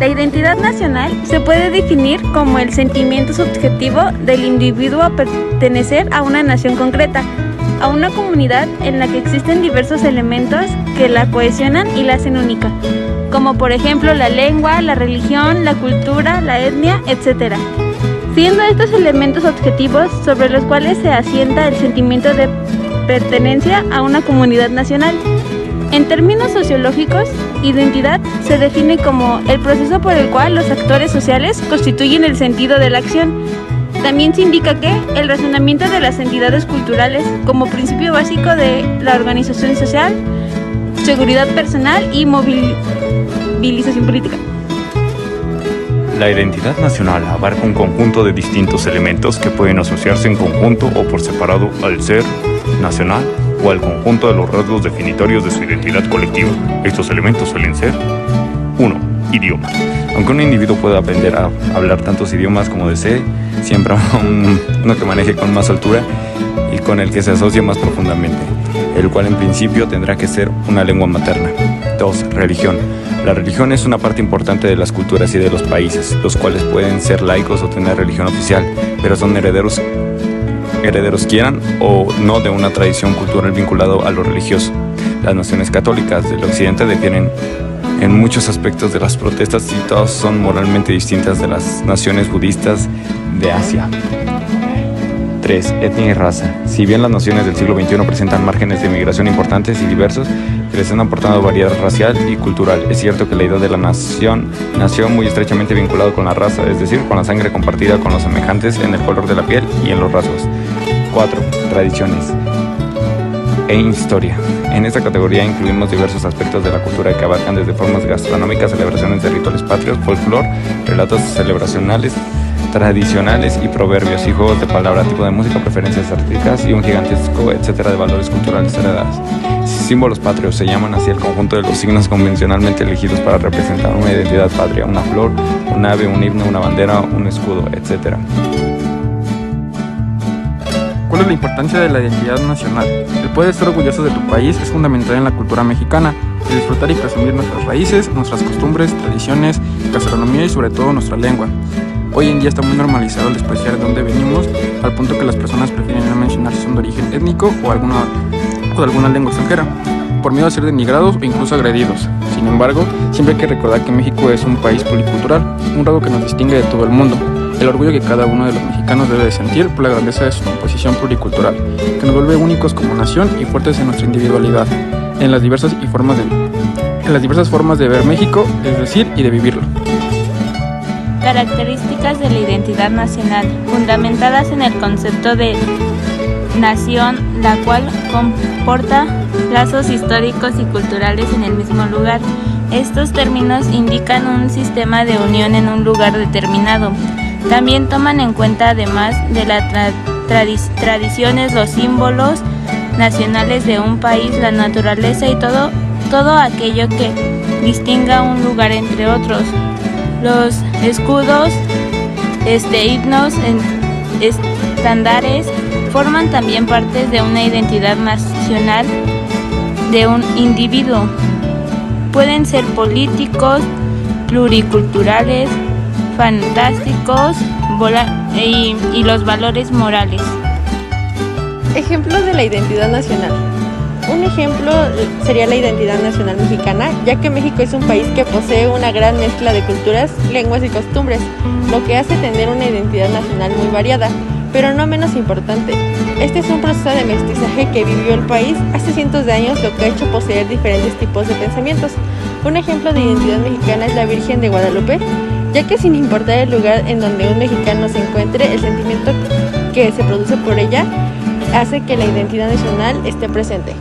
La identidad nacional se puede definir como el sentimiento subjetivo del individuo a pertenecer a una nación concreta, a una comunidad en la que existen diversos elementos que la cohesionan y la hacen única, como por ejemplo la lengua, la religión, la cultura, la etnia, etc. Siendo estos elementos objetivos sobre los cuales se asienta el sentimiento de pertenencia a una comunidad nacional. En términos sociológicos, identidad se define como el proceso por el cual los actores sociales constituyen el sentido de la acción. También se indica que el razonamiento de las entidades culturales como principio básico de la organización social, seguridad personal y movilización política. La identidad nacional abarca un conjunto de distintos elementos que pueden asociarse en conjunto o por separado al ser nacional o al conjunto de los rasgos definitorios de su identidad colectiva. Estos elementos suelen ser: 1. Idioma. Aunque un individuo pueda aprender a hablar tantos idiomas como desee, siempre habrá uno que maneje con más altura y con el que se asocie más profundamente, el cual en principio tendrá que ser una lengua materna. 2. Religión. La religión es una parte importante de las culturas y de los países, los cuales pueden ser laicos o tener religión oficial, pero son herederos quieran o no de una tradición cultural vinculado a lo religioso. Las naciones católicas del occidente difieren en muchos aspectos de las protestas y todas son moralmente distintas de las naciones budistas de Asia. 3. Etnia y raza. Si bien las naciones del siglo XXI presentan márgenes de migración importantes y diversos que les han aportado variedad racial y cultural, es cierto que la idea de la nación nació muy estrechamente vinculado con la raza, es decir, con la sangre compartida con los semejantes en el color de la piel y en los rasgos. 4. Tradiciones e historia. En esta categoría incluimos diversos aspectos de la cultura que abarcan desde formas gastronómicas, celebraciones de rituales patrios, folclore, relatos celebracionales, tradicionales y proverbios y juegos de palabra, tipo de música, preferencias artísticas y un gigantesco etcétera de valores culturales heredados. Símbolos patrios se llaman así el conjunto de los signos convencionalmente elegidos para representar una identidad patria: una flor, un ave, un himno, una bandera, un escudo, etc. ¿Cuál es la importancia de la identidad nacional? El poder estar orgulloso de tu país es fundamental en la cultura mexicana, el disfrutar y presumir nuestras raíces, nuestras costumbres, tradiciones, gastronomía y sobre todo nuestra lengua. Hoy en día está muy normalizado el despreciar de dónde venimos, al punto que las personas prefieren no mencionar si son de origen étnico o de alguna lengua extranjera, por miedo a ser denigrados o incluso agredidos. Sin embargo, siempre hay que recordar que México es un país policultural, un rasgo que nos distingue de todo el mundo. El orgullo que cada uno de los mexicanos debe de sentir por la grandeza de su composición pluricultural, que nos vuelve únicos como nación y fuertes en nuestra individualidad, en las diversas formas de ver México, es decir, y de vivirlo. Características de la identidad nacional, fundamentadas en el concepto de nación, la cual comporta lazos históricos y culturales en el mismo lugar. Estos términos indican un sistema de unión en un lugar determinado. También toman en cuenta, además de las tradiciones, los símbolos nacionales de un país, la naturaleza y todo aquello que distinga un lugar entre otros. Los escudos, himnos, estandares forman también parte de una identidad nacional de un individuo. Pueden ser políticos, pluriculturales, fantásticos y los valores morales. Ejemplos de la identidad nacional. Un ejemplo sería la identidad nacional mexicana, ya que México es un país que posee una gran mezcla de culturas, lenguas y costumbres, lo que hace tener una identidad nacional muy variada, pero no menos importante. Este es un proceso de mestizaje que vivió el país hace cientos de años, lo que ha hecho poseer diferentes tipos de pensamientos. Un ejemplo de identidad mexicana es la Virgen de Guadalupe, ya que sin importar el lugar en donde un mexicano se encuentre, el sentimiento que se produce por ella hace que la identidad nacional esté presente.